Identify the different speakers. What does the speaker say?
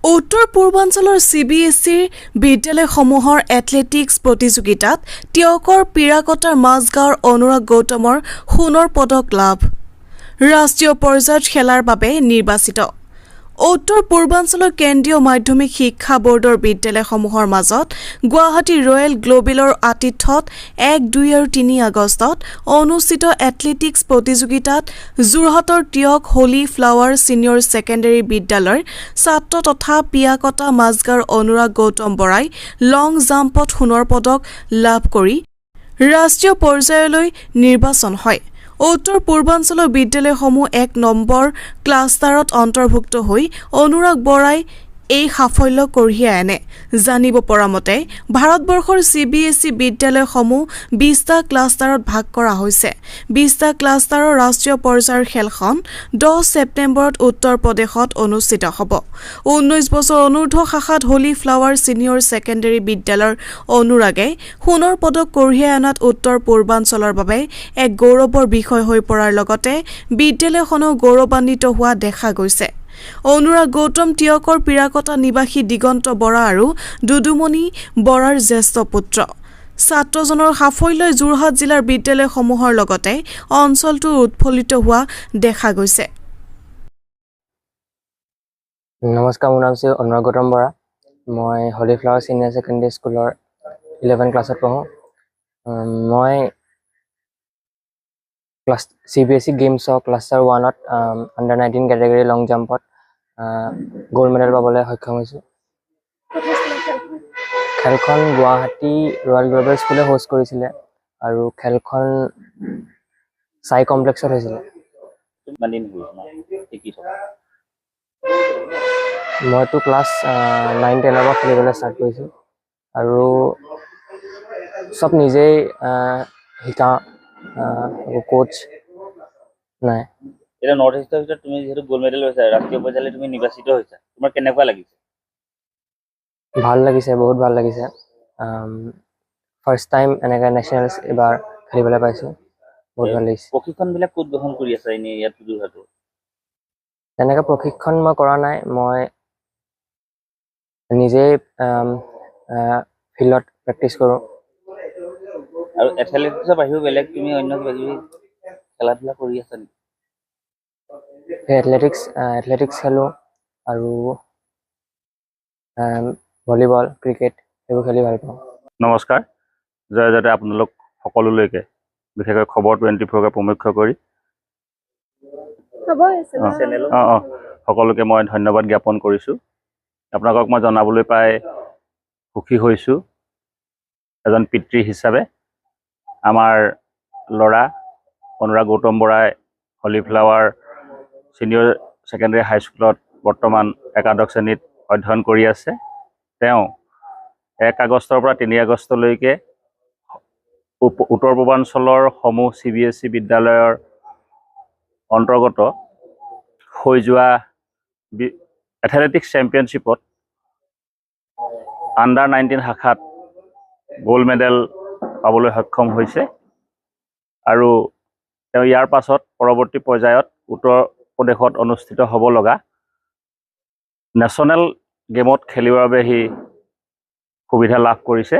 Speaker 1: উত্তৰ পূৰ্বাঞ্চলৰ CBSEৰ বিদ্যালয়সমূহৰ এথলেটিক্স প্ৰতিযোগিতাত টিয়কৰ পিৰাকটাৰ মাজগাঁৱৰ অনুৰাগ গৌতমৰ সোণৰ পদক লাভ। ৰাষ্ট্ৰীয় পৰ্যায়ত খেলাৰ বাবে নিৰ্বাচিত। উত্তৰ পূৰ্বাঞ্চলৰ কেন্দ্ৰীয় মাধ্যমিক শিক্ষা বোৰ্ডৰ বিদ্যালয়সমূহৰ মাজত গুৱাহাটী ৰয়েল গ্লোবেলৰ আতিথ্যত 1, 2 আৰু 3 আগষ্টত অনুষ্ঠিত এথলেটিক্স প্ৰতিযোগিতাত যোৰহাটৰ Teok Holi flower senior secondary বিদ্যালয়ৰ ছাত্ৰ তথা পিয়াকটা মাজগাঁৱৰ অনুৰাগ গৌতম বৰাই লং জাম্পত সোণৰ পদক লাভ কৰি ৰাষ্ট্ৰীয় পৰ্যায়লৈ নিৰ্বাচন হয়। উত্তৰ পূৰ্বাঞ্চলৰ বিদ্যালয়সমূহ 1 নম্বৰ ক্লাষ্টাৰত অন্তৰ্ভুক্ত হৈ অনুৰাগ বৰাই এই সাফল্য কঢ়িয়াই আনে। জানিব পৰা মতে ভাৰতবৰ্ষৰ CBSE বিদ্যালয়সমূহ 20টা ক্লাষ্টাৰত ভাগ কৰা হৈছে। 20টা ক্লাষ্টাৰৰ ৰাষ্ট্ৰীয় পৰ্যায়ৰ খেলখন 10 ছেপ্টেম্বৰত উত্তৰ প্ৰদেশত অনুষ্ঠিত হ'ব। 19 বছৰ অনূৰ্ধ্ব শাখাত হোলী ফ্লাৱাৰ ছিনিয়ৰ ছেকেণ্ডেৰী বিদ্যালয়ৰ অনুৰাগে সোণৰ পদক কঢ়িয়াই অনাত উত্তৰ পূৰ্বাঞ্চলৰ বাবে এক গৌৰৱৰ বিষয় হৈ পৰাৰ লগতে বিদ্যালয়খনো গৌৰৱান্বিত হোৱা দেখা গৈছে। অনুৰাগ গৌতম টিয়কৰ পিৰাকটা নিবাসী দিগন্ত বৰা আৰু দুদুমণি বৰাৰ জ্যেষ্ঠ পুত্ৰ। ছাত্ৰজনৰ সাফল্যই যোৰহাট জিলাৰ বিদ্যালয়সমূহৰ লগতে অঞ্চলটো উৎফুল্লিত হোৱা দেখা গৈছে।
Speaker 2: নমস্কাৰ, মোৰ নাম অনুৰাগ গৌতম বৰা। মই হোলী ফ্লাৱাৰ ছিনিয়ৰ ছেকেণ্ডেৰী স্কুলৰ 11 ক্লাছত পঢ়োঁ। মই CBSE গেমছৰ ক্লাষ্টাৰ 1ত আণ্ডাৰ 19 কেটেগৰী লং জাম্পত গ'ল্ড মেডেল পাবলৈ সক্ষম হৈছোঁ। খেলখন গুৱাহাটী ৰয়েল গ্লোবেল স্কুলে হোষ্ট কৰিছিলে আৰু খেলখন চাই কমপ্লেক্সত হৈছিলে। মইতো ক্লাছ 9-10ৰ পৰা খেলিবলৈ ষ্টাৰ্ট কৰিছোঁ আৰু চব নিজেই শিকাওঁ, কোচ নাই।
Speaker 3: এতিয়া নৰ্থ ইষ্টৰ ভিতৰত তুমি যিহেতু গ'ল্ড মেডেল লৈছা, ৰাষ্ট্ৰীয় পৰ্যায়লৈ তুমি নিৰ্বাচিত হৈছা, তোমাৰ কেনেকুৱা লাগিছে?
Speaker 2: ভাল লাগিছে, বহুত ভাল লাগিছে। ফাৰ্ষ্ট টাইম এনেকৈ নেশ্যনেলছ এবাৰ খেলিবলৈ পাইছোঁ, বহুত ভাল লাগিছে।
Speaker 3: প্ৰশিক্ষণবিলাক ক'ত গ্ৰহণ কৰি আছা এনেই ইয়াত যোৰহাটৰ?
Speaker 2: তেনেকৈ প্ৰশিক্ষণ মই কৰা নাই, মই নিজেই ফিল্ডত প্ৰেক্টিছ কৰোঁ।
Speaker 3: আৰু এথলেটিক্সৰ বাহিৰেও বেলেগ তুমি অন্য কিবা কিবি খেলা ধূলা কৰি আছা নেকি?
Speaker 2: এথলেটিক্স খেলোঁ আৰু ভলীবল, ক্ৰিকেট এইবোৰ খেলি ভাল পাওঁ।
Speaker 4: নমস্কাৰ, জয়তে আপোনালোক সকলোলৈকে, বিশেষকৈ খবৰ 24কে প্ৰমুখ্য কৰি সকলোকে মই ধন্যবাদ জ্ঞাপন কৰিছোঁ। আপোনালোকক মই জনাবলৈ পাই সুখী হৈছোঁ এজন পিতৃ হিচাপে। আমাৰ ল'ৰা অনুৰাগ গৌতম বৰাই হোলী ফ্লাৱাৰ ছিনিয়ৰ ছেকেণ্ডেৰী হাইস্কুলত বৰ্তমান একাদশ শ্ৰেণীত অধ্যয়ন কৰি আছে। তেওঁ 1 আগষ্টৰ পৰা 3 আগষ্টলৈকে উত্তৰ পূৰ্বাঞ্চলৰ সমূহ CBSE বিদ্যালয়ৰ অন্তৰ্গত হৈ যোৱা এথলেটিক্স চেম্পিয়নশ্বিপত আণ্ডাৰ 19 শাখাত গ'ল্ড মেডেল পাবলৈ সক্ষম হৈছে আৰু তেওঁ ইয়াৰ পাছত পৰৱৰ্তী পৰ্যায়ত উত্তৰ প্ৰদেশত অনুষ্ঠিত হ'ব লগা নেশ্যনেল গেমত খেলিবৰ বাবে সি সুবিধা লাভ কৰিছে।